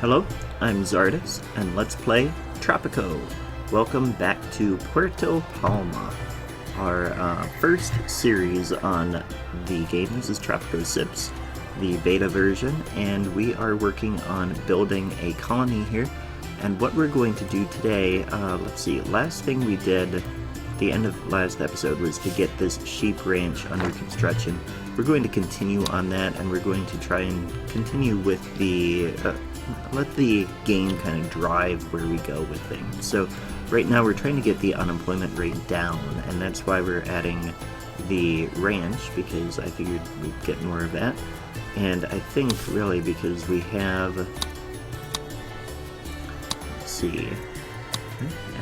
Hello, I'm Zardis, and let's play Tropico. Welcome back to Puerto Palma. Our first series on the game. This is Tropico Sips, the beta version, and we are working on building a colony here. And what we're going to do today, let's see, last thing we did, the end of last episode, was to get this sheep ranch under construction. We're going to continue on that, and we're going to try and continue with the, let the game kind of drive where we go with things. So right now we're trying to get the unemployment rate down, and that's why we're adding the ranch, because I figured we'd get more of that. And I think really because we have, let's see,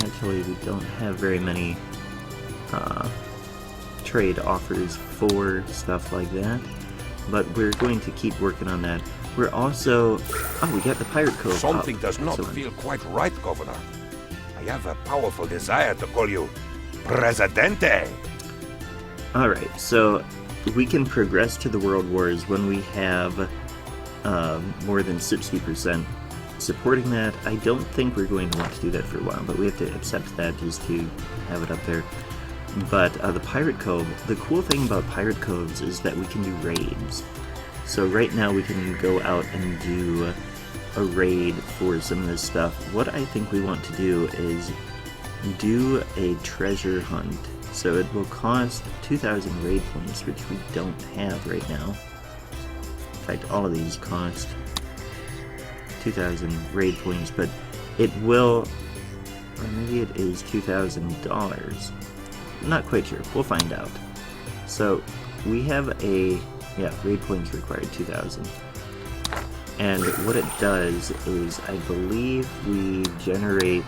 actually we don't have very many trade offers for stuff like that, but we're going to keep working on that. We're also, oh, we got the Pirate Cove. Something does not feel quite right, Governor. I have a powerful desire to call you Presidente. Alright, so we can progress to the World Wars when we have more than 60% supporting that. I don't think we're going to want to do that for a while, but we have to accept that just to have it up there. But the Pirate Cove, the cool thing about Pirate Coves is that we can do raids. So right now we can go out and do a raid for some of this stuff. What I think we want to do is do a treasure hunt. So it will cost 2,000 raid points, which we don't have right now. In fact, all of these cost 2,000 raid points, but it will, or maybe it is $2,000. I'm not quite sure. We'll find out. So we have a, yeah, raid points required 2,000. And what it does is, I believe we generate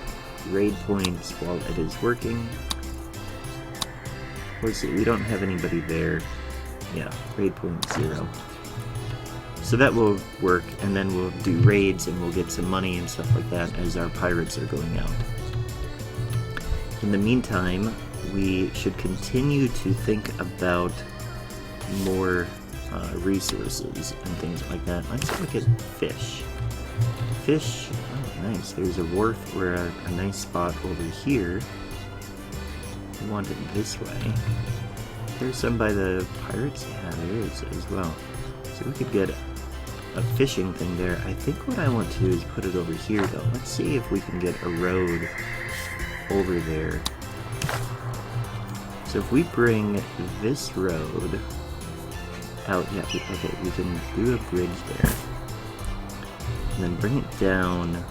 raid points while it is working. Let's see, we don't have anybody there. Yeah, raid point 0. So that will work, and then we'll do raids and we'll get some money and stuff like that as our pirates are going out. In the meantime, we should continue to think about more resources and things like that. Let's look at fish. Fish, oh nice, there's a wharf or a nice spot over here. We want it this way. There's some by the pirates? Yeah, there is as well. So we could get a fishing thing there. I think what I want to do is put it over here though. Let's see if we can get a road over there. So if we bring this road out, yeah, okay, we can do a bridge there. And then bring it down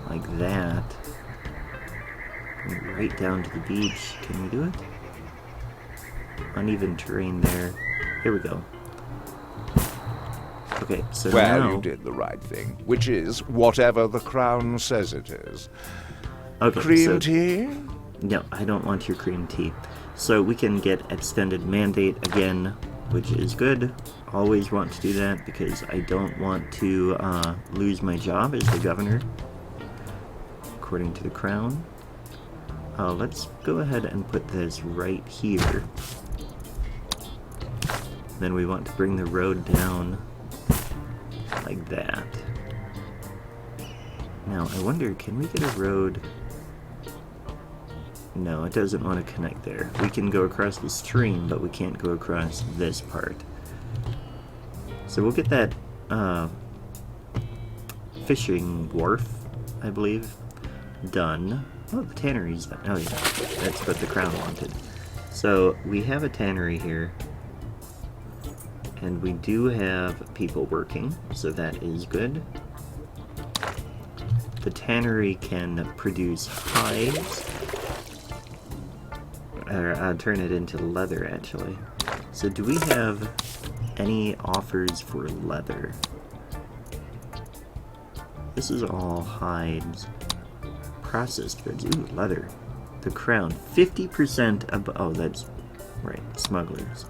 like that. Right down to the beach. Can we do it? Uneven terrain there. Here we go. Okay, so well, now... you did the right thing, which is whatever the Crown says it is. Okay, Cream tea? No, I don't want your cream tea. So we can get extended mandate again, which is good. Always want to do that because I don't want to lose my job as the governor, according to the Crown. Let's go ahead and put this right here. Then we want to bring the road down like that. Now, I wonder, can we get a road... No, it doesn't want to connect there. We can go across the stream, but we can't go across this part. So we'll get that fishing wharf, I believe, done. Oh, the tannery's done. Oh yeah, that's what the Crown wanted. So we have a tannery here, and we do have people working, so that is good. The tannery can produce hides, or turn it into leather, actually. So do we have any offers for leather? This is all hides. Processed goods. Ooh, leather. The Crown. 50% of... Oh, that's... Right, smugglers.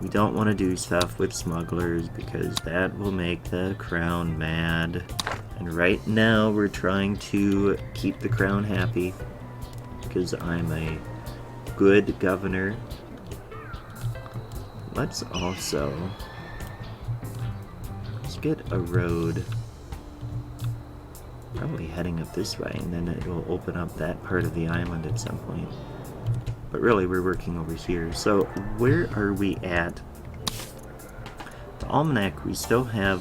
We don't want to do stuff with smugglers because that will make the Crown mad. And right now we're trying to keep the Crown happy because I'm a good governor. Let's also get a road Probably heading up this way, and then it will open up that part of the island at some point. But really, we're working over here. So, where are we at? The Almanac, we still have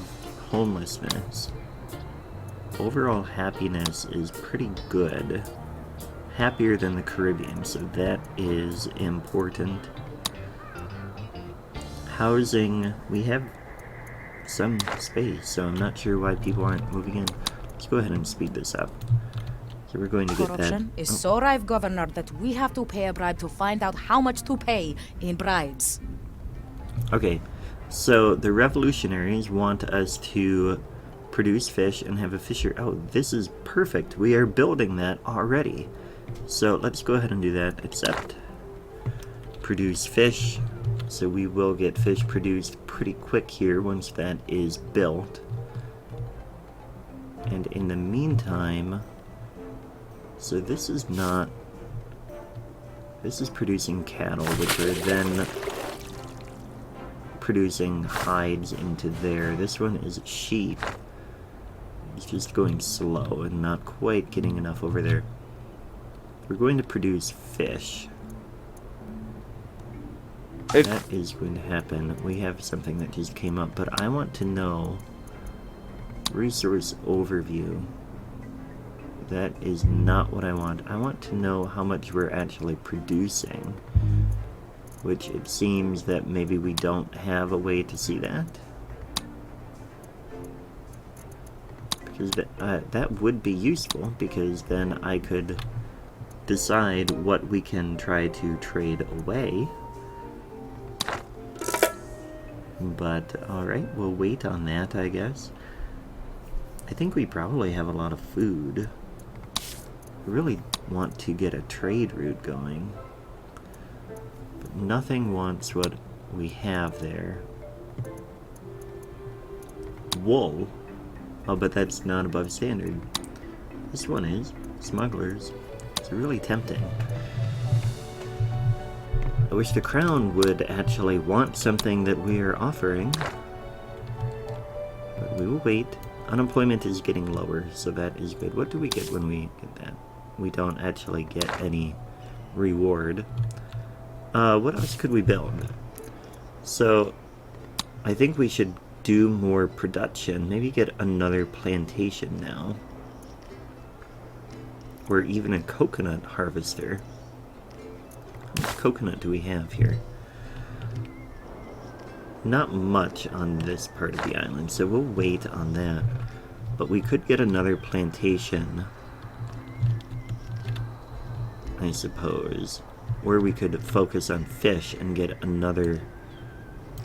homelessness. Overall happiness is pretty good. Happier than the Caribbean, so that is important. Housing, we have some space, so I'm not sure why people aren't moving in. Let's go ahead and speed this up. So we're going to get that. Corruption is so rife, Governor, that we have to pay a bribe to find out how much to pay in bribes. Okay, so the revolutionaries want us to produce fish and have a fisher. Oh, this is perfect. We are building that already. So let's go ahead and do that. Accept. Produce fish. So we will get fish produced pretty quick here once that is built. And in the meantime, so this is not, this is producing cattle, which are then producing hides into there. This one is sheep. It's just going slow and not quite getting enough over there. We're going to produce fish. That is going to happen. We have something that just came up, but I want to know resource overview. That is not what I want. I want to know how much we're actually producing, which it seems that maybe we don't have a way to see that. Because that would be useful, because then I could decide what we can try to trade away. But, alright, we'll wait on that, I guess. I think we probably have a lot of food. I really want to get a trade route going. But nothing wants what we have there. Wool? Oh, but that's not above standard. This one is. Smugglers. It's really tempting. I wish the crown would actually want something that we are offering. But we will wait. Unemployment is getting lower, so that is good. What do we get when we get that? We don't actually get any reward. What else could we build? So, I think we should do more production. Maybe get another plantation now. Or even a coconut harvester. How much coconut do we have here? Not much on this part of the island, so we'll wait on that. But we could get another plantation, I suppose. Or we could focus on fish and get another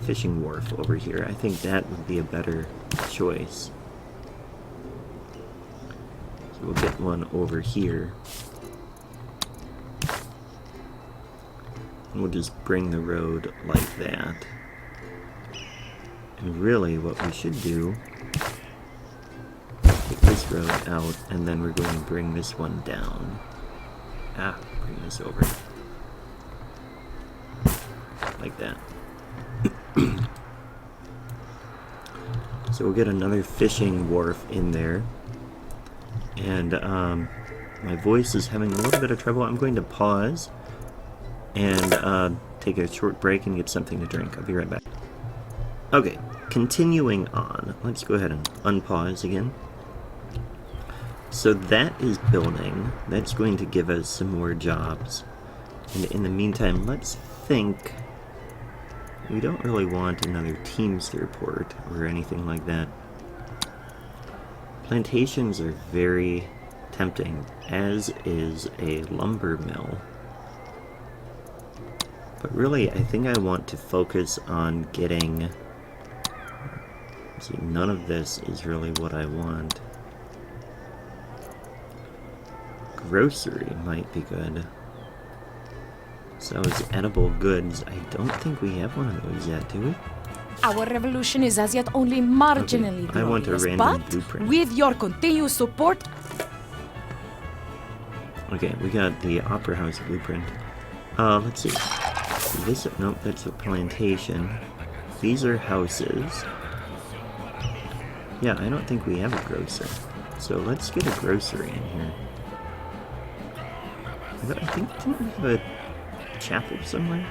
fishing wharf over here. I think that would be a better choice. So we'll get one over here. And we'll just bring the road like that. And really what we should do, take this road out, and then we're going to bring this one down. Bring this over. Like that. So we'll get another fishing wharf in there. And my voice is having a little bit of trouble. I'm going to pause and take a short break and get something to drink. I'll be right back. Okay, continuing on. Let's go ahead and unpause again. So that is building. That's going to give us some more jobs. And in the meantime, let's think. We don't really want another Teamster port or anything like that. Plantations are very tempting, as is a lumber mill. But really, I think I want to focus on getting... See, none of this is really what I want. Grocery might be good. So is edible goods. I don't think we have one of those yet, do we? Our revolution is as yet only marginally Okay, I want a glorious, random but blueprint. with your continued support... Okay, we got the Opera House blueprint. Let's see. This, nope, that's a plantation. These are houses. Yeah, I don't think we have a grocer. So let's get a grocery in here. But I think, didn't we have a chapel somewhere?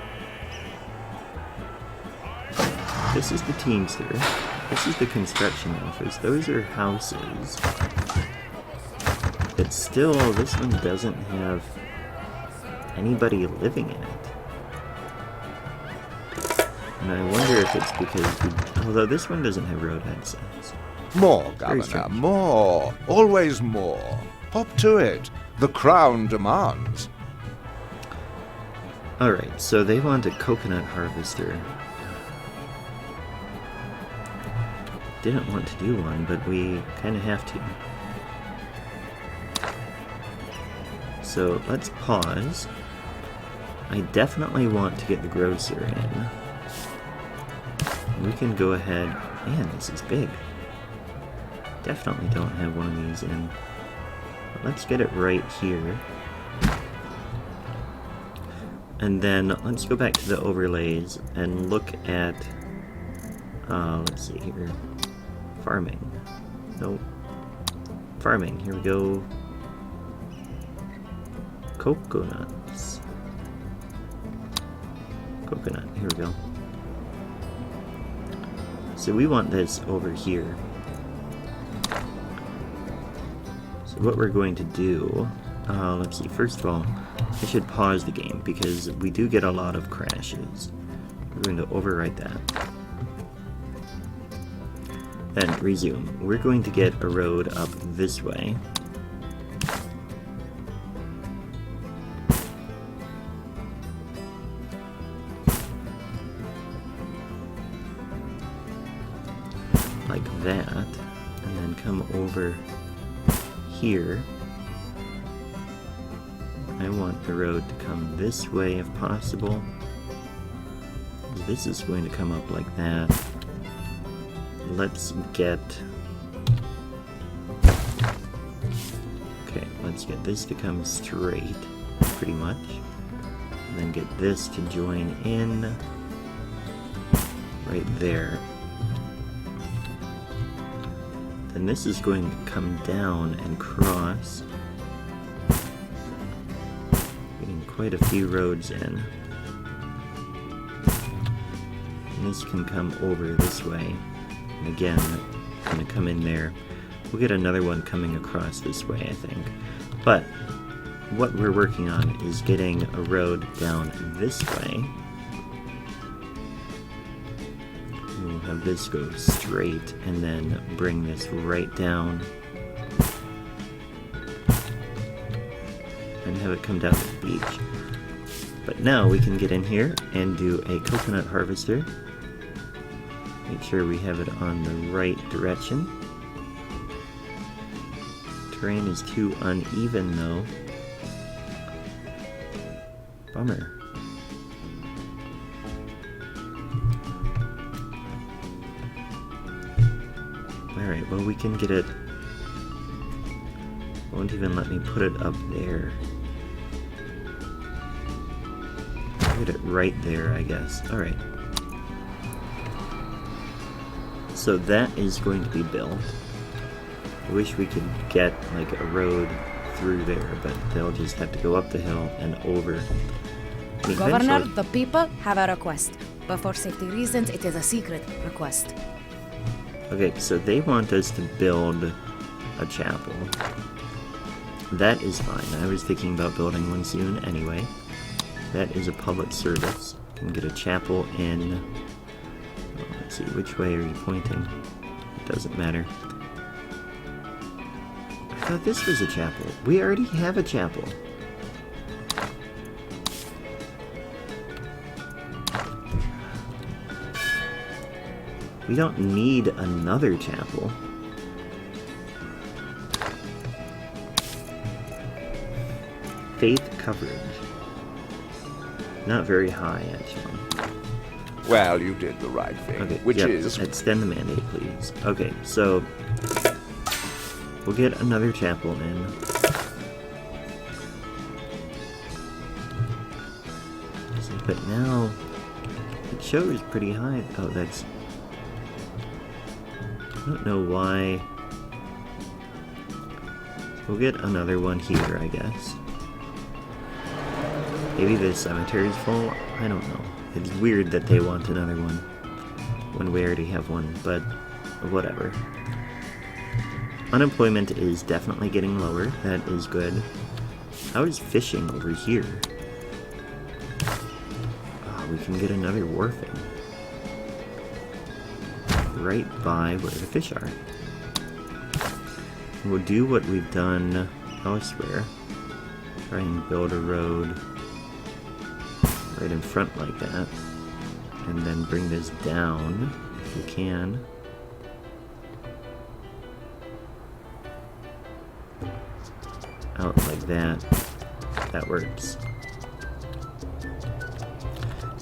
This is the Teamster. This is the construction office. Those are houses. But still, this one doesn't have anybody living in it. And I wonder if it's because although this one doesn't have road access. More, Very Governor, strange. more. Always more. Hop to it. The crown demands. Alright, so they want a coconut harvester. Didn't want to do one, but we kind of have to. So let's pause. I definitely want to get the grocer in. We can go ahead. Man, this is big. Definitely don't have one of these in. But let's get it right here. And then let's go back to the overlays and look at, let's see here. Farming. Nope. Farming. Here we go. Coconuts. Coconut. Here we go. So we want this over here. So what we're going to do, let's see, first of all, I should pause the game because we do get a lot of crashes. We're going to overwrite that. Then resume. We're going to get a road up this way. Like that. And then come over here. I want the road to come this way if possible. This is going to come up like that. Let's get... Okay, let's get this to come straight, pretty much. And then get this to join in right there. Then this is going to come down and cross. Getting quite a few roads in. And this can come over this way. And again, going to come in there. We'll get another one coming across this way, I think. But what we're working on is getting a road down this way. We'll have this go straight and then bring this right down. And have it come down to the beach. But now we can get in here and do a coconut harvester. Make sure we have it on the right direction. Terrain is too uneven though. Bummer. Alright, well we can get it. Won't even let me put it up there. Get it right there, I guess. Alright. So that is going to be built. I wish we could get like a road through there, but they'll just have to go up the hill and over. And Governor, eventually- the people have a request, but for safety reasons, it is a secret request. Okay, so they want us to build a chapel. That is fine. I was thinking about building one soon anyway. That is a public service. You can get a chapel in... Let's see, which way are you pointing? It doesn't matter. I thought this was a chapel. We already have a chapel. We don't need another chapel. Faith coverage. Not very high, actually. Well, you did the right thing, Okay, which yep, is... extend the mandate, please. Okay, so we'll get another chapel in. But now it shows pretty high. Oh, that's... I don't know why. We'll get another one here, I guess. Maybe the cemetery's full? I don't know. It's weird that they want another one when we already have one, but whatever. Unemployment is definitely getting lower. That is good. How is fishing over here? Oh, we can get another wharfing. Right by where the fish are. We'll do what we've done elsewhere. Try and build a road right in front like that. And then bring this down, if we can. Out like that. That works.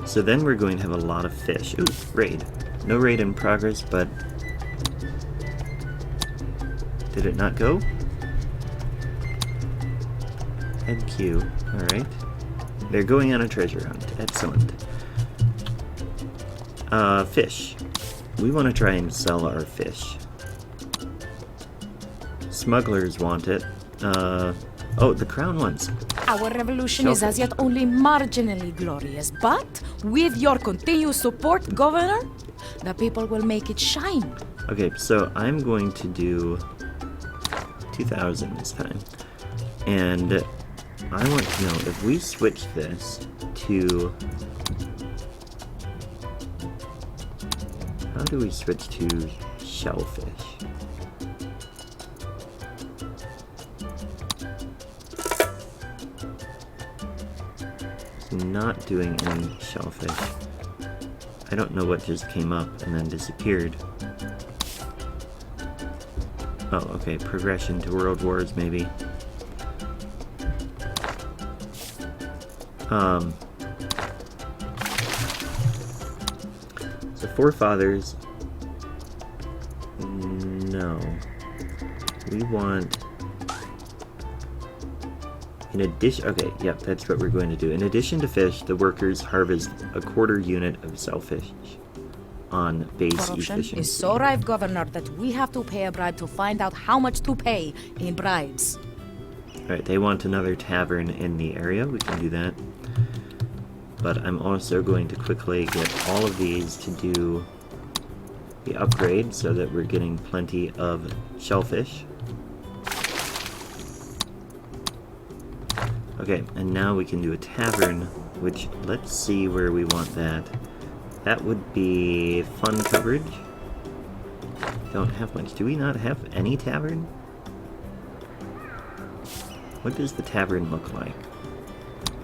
So then we're going to have a lot of fish. Ooh, raid. No raid in progress, but... Did it not go? Head Q. Alright. They're going on a treasure hunt. Excellent. Fish. We want to try and sell our fish. Smugglers want it. Oh, the crown wants. Our revolution is as yet only marginally glorious, but with your continued support, Governor, the people will make it shine. Okay, so I'm going to do 2,000 this time. And I want to know if we switch this to... How do we switch to shellfish? It's not doing any shellfish. I don't know what just came up and then disappeared. Oh, okay, progression to World Wars, maybe. So forefathers. No. We want... In addition... Okay, yep, that's what we're going to do. In addition to fish, the workers harvest a quarter unit of shellfish on base Corruption efficiency. is so rife, Governor, that we have to pay a bribe to find out how much to pay in bribes. Alright, they want another tavern in the area. We can do that. But I'm also going to quickly get all of these to do the upgrade so that we're getting plenty of shellfish. Okay, and now we can do a tavern, which, let's see where we want that. That would be fun coverage. Don't have much. Do we not have any tavern? What does the tavern look like?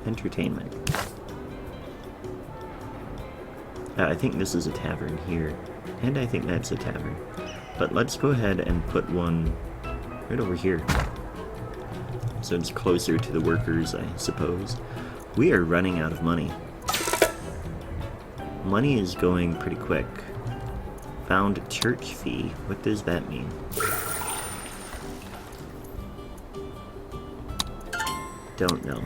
Entertainment. I think this is a tavern here. And I think that's a tavern. But let's go ahead and put one right over here. So it's closer to the workers, I suppose. We are running out of money. Money is going pretty quick. Found church fee. What does that mean? Don't know.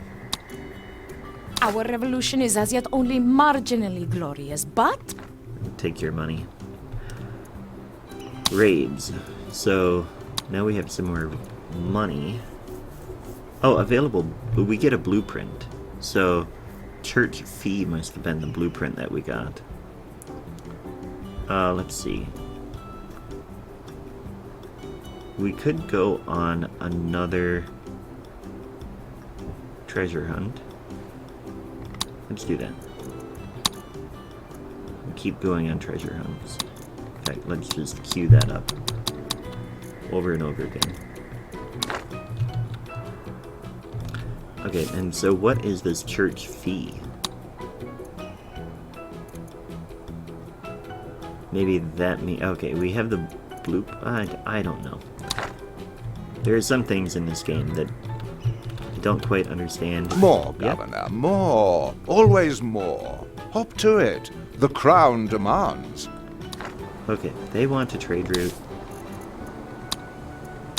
Our revolution is as yet only marginally glorious, but... Take your money. Raids. So, now we have some more money. Oh, available. We get a blueprint. So, church fee must have been the blueprint that we got. Let's see. We could go on another treasure hunt. Let's do that. We'll keep going on treasure hunts. In fact, let's just queue that up over and over again. Okay, and so what is this church fee? Maybe that okay, we have the blue... I don't know. There are some things in this game that I don't quite understand. More, Yep. Governor, more. Always more. Hop to it. The crown demands. Okay, they want a trade route.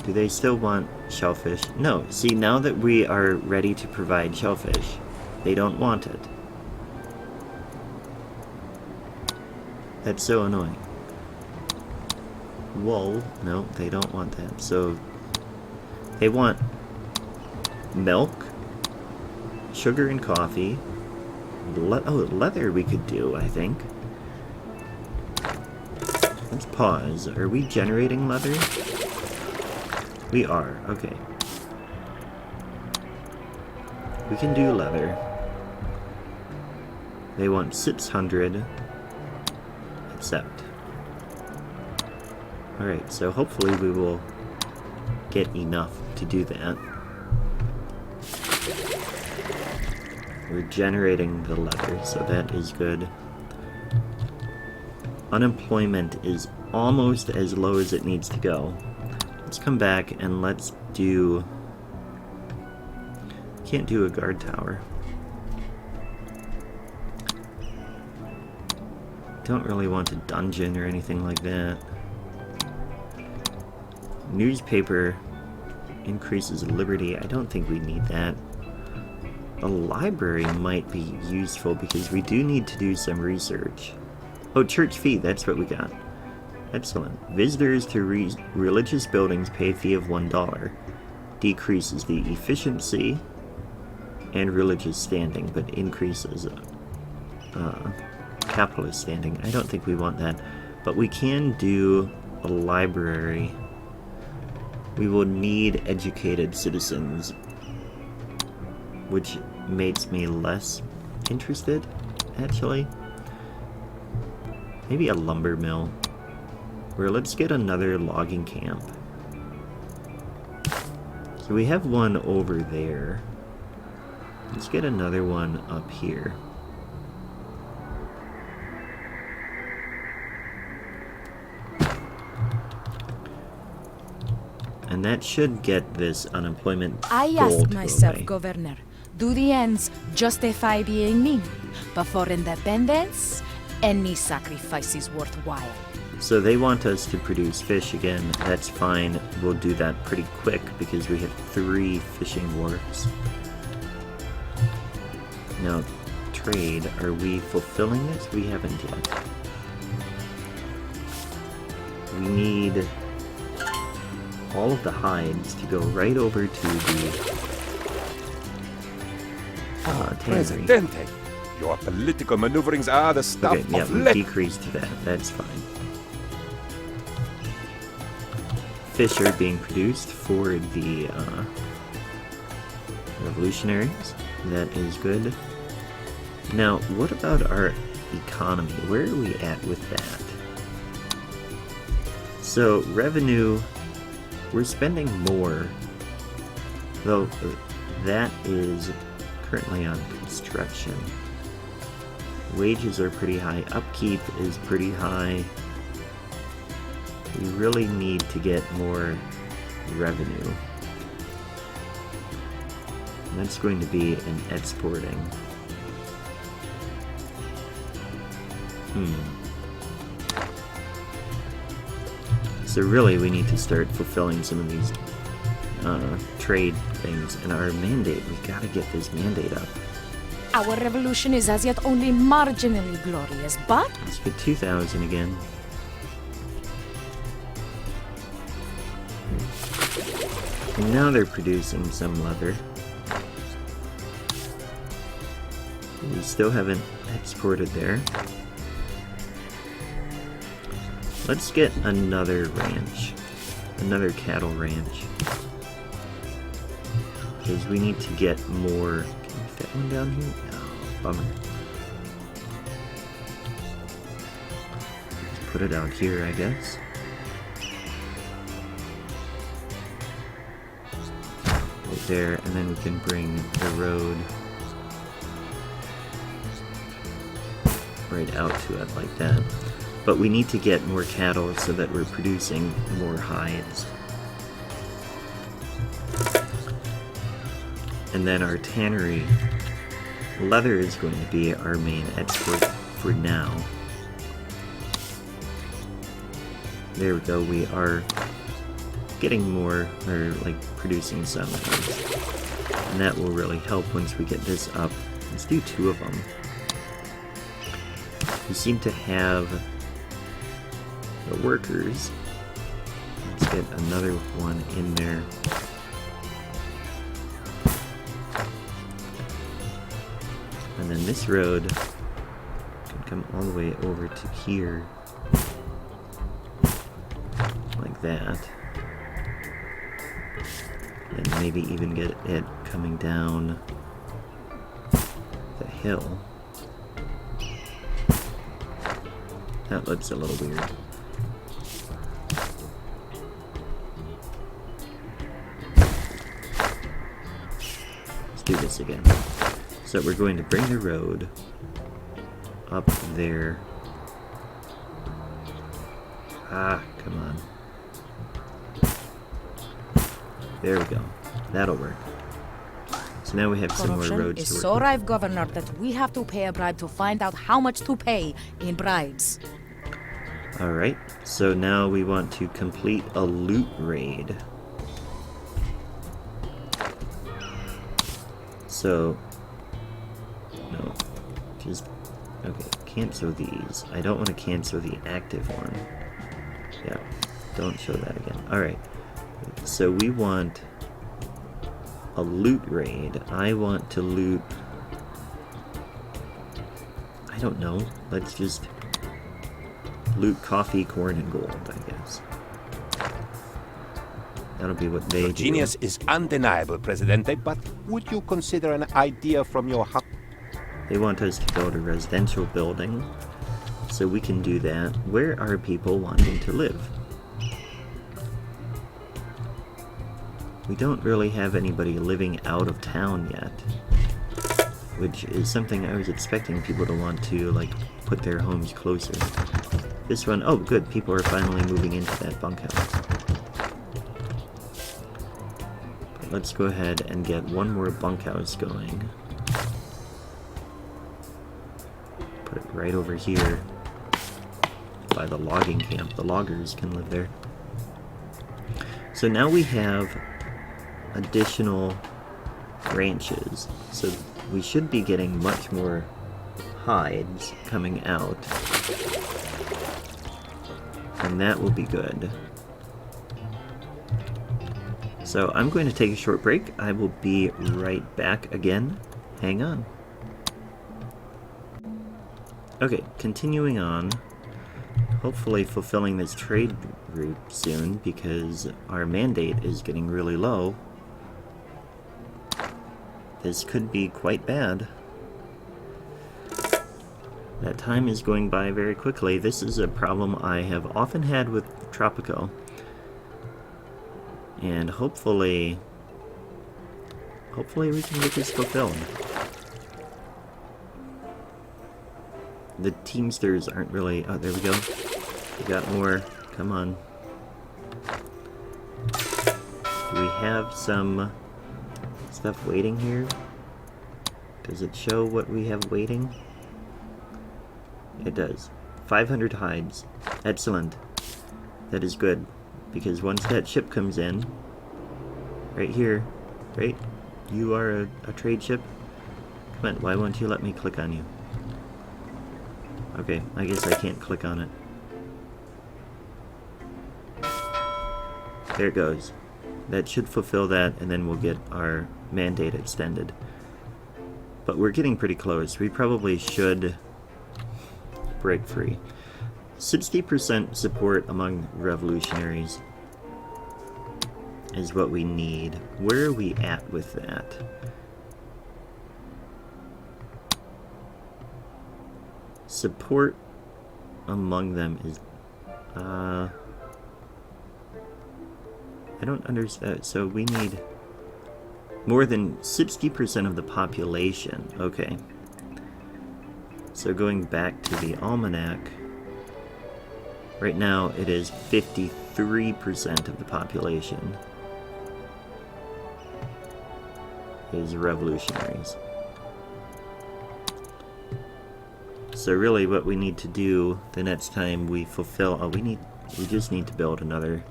Do they still want shellfish? No, see, now that we are ready to provide shellfish, they don't want it. That's so annoying. Wool, no, they don't want that. So, They want milk, sugar and coffee. Leather we could do, I think. Let's pause. Are we generating leather? We are. Okay. We can do leather. They want 600. Accept. Alright, so hopefully we will get enough to do that. We're generating the leather, so that is good. Unemployment is almost as low as it needs to go. Let's come back and let's do... Can't do a guard tower. Don't really want a dungeon or anything like that. Newspaper increases liberty. I don't think we need that. A library might be useful because we do need to do some research. Oh, church fee, that's what we got. Excellent. Visitors to religious buildings pay a fee of $1. Decreases the efficiency and religious standing, but increases capitalist standing. I don't think we want that. But we can do a library. We will need educated citizens, which makes me less interested, actually. Maybe a lumber mill. Or let's get another logging camp. So we have one over there. Let's get another one up here. And that should get this unemployment I goal ask to myself, go away. Governor, do the ends justify being mean? But for independence, any sacrifice is worthwhile. So they want us to produce fish again. That's fine. We'll do that pretty quick because we have 3 fishing wharves. Now, trade. Are we fulfilling this? We haven't yet. We need all of the hides to go right over to the tannery. Presidente, your political maneuverings are the stuff Okay, yeah, of we let. decreased that. That's fine. Fish are being produced for the revolutionaries. That is good. Now, what about our economy? Where are we at with that? So, revenue, we're spending more, though that is currently on construction. Wages are pretty high. Upkeep is pretty high. We really need to get more revenue. And that's going to be in exporting. So really we need to start fulfilling some of these trade things. And our mandate, we gotta get this mandate up. Our revolution is as yet only marginally glorious, but Let's get 2,000 again. And now they're producing some leather. We still haven't exported there. Let's get another ranch. Another cattle ranch. Because we need to get more... Can we fit one down here? No, bummer. Let's put it out here, I guess. Right there, and then we can bring the road right out to it like that. But we need to get more cattle so that we're producing more hides. And then our tannery, leather is going to be our main export for now. There we go, we are getting more, or like producing some of these. And that will really help once we get this up. Let's do 2 of them. We seem to have the workers. Let's get another one in there. And then this road can come all the way over to here. Like that. And maybe even get it coming down the hill. That looks a little weird. Let's do this again. So we're going to bring the road up there. Ah, come on. There we go. That'll work. So now we have some more Corruption roads is to work so with. rife, Governor, that we have to pay a bribe to find out how much to pay in bribes. Alright, so now we want to complete a loot raid. So, no, just, okay, cancel these. I don't want to cancel the active one. Yeah, don't show that again. Alright, so we want a loot raid. I want to loot, I don't know, let's just loot coffee, corn, and gold, I guess. That'll be what they Your do. genius is undeniable, Presidente, but would you consider an idea from your house? They want us to build a residential building, so we can do that. Where are people wanting to live? We don't really have anybody living out of town yet, which is something I was expecting people to want to, like, put their homes closer. This one, oh good, people are finally moving into that bunkhouse. But let's go ahead and get one more bunkhouse going. Put it right over here by the logging camp. The loggers can live there. So now we have additional ranches. So we should be getting much more hides coming out. And that will be good. So I'm going to take a short break. I will be right back again. Hang on. Okay, continuing on. Hopefully fulfilling this trade route soon, because our mandate is getting really low. This could be quite bad. That time is going by very quickly. This is a problem I have often had with Tropico. And hopefully we can get this fulfilled. The Teamsters aren't really... Oh, there we go. We got more. Come on. Do we have some stuff waiting here? Does it show what we have waiting? It does. 500 hides. Excellent. That is good. Because once that ship comes in, right here, right? You are a trade ship? Come on, why won't you let me click on you? Okay, I guess I can't click on it. There it goes. That should fulfill that, and then we'll get our mandate extended. But we're getting pretty close. We probably should break free. 60% support among revolutionaries is what we need. Where are we at with that? Support among them is... I don't understand. So we need more than 60% of the population. Okay. So going back to the almanac, right now it is 53% of the population is revolutionaries. So really what we need to do the next time we fulfill... Oh, we just need to build another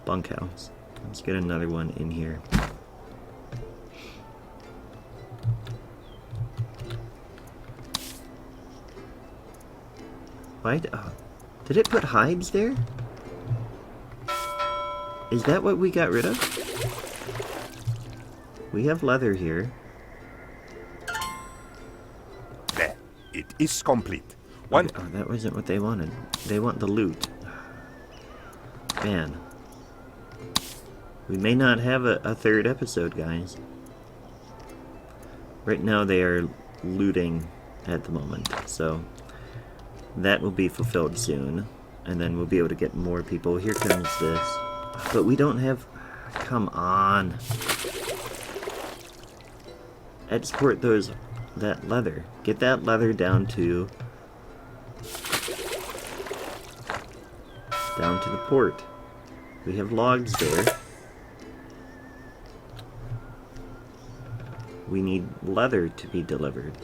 bunkhouse. Let's get another one in here. Why? Did it put hides there? Is that what we got rid of? We have leather here. It is complete. One. Oh, that wasn't what they wanted. They want the loot. Man. We may not have a third episode, guys. Right now they are looting at the moment, so that will be fulfilled soon. And then we'll be able to get more people. Here comes this. But we don't have... Come on. Export that leather. Get that leather down to the port. We have logs there. We need leather to be delivered.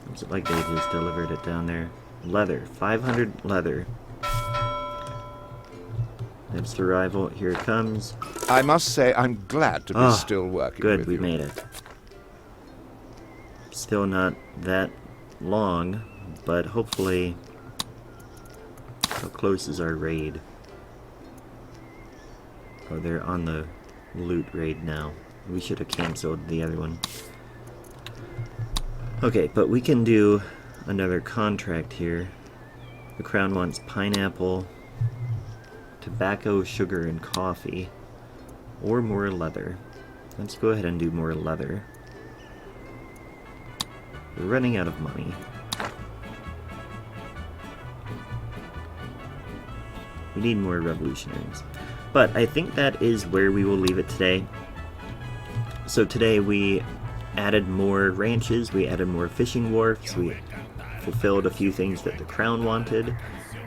Looks like they just delivered it down there. Leather. 500 leather. That's the arrival. Here it comes. I must say I'm glad to be still working good, with we you. made it. Still not that long, but hopefully... How close is our raid? Oh, they're on the loot raid now. We should have canceled the other one. Okay, but we can do another contract here. The Crown wants pineapple, tobacco, sugar, and coffee. Or more leather. Let's go ahead and do more leather. We're running out of money. We need more revolutionaries. But I think that is where we will leave it today. So today we added more ranches, we added more fishing wharfs, we fulfilled a few things that the Crown wanted,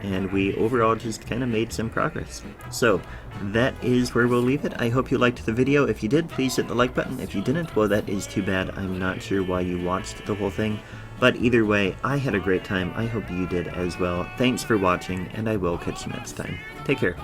and we overall just kind of made some progress. So that is where we'll leave it. I hope you liked the video. If you did, please hit the like button. If you didn't, well, that is too bad. I'm not sure why you watched the whole thing. But either way, I had a great time. I hope you did as well. Thanks for watching, and I will catch you next time. Take care.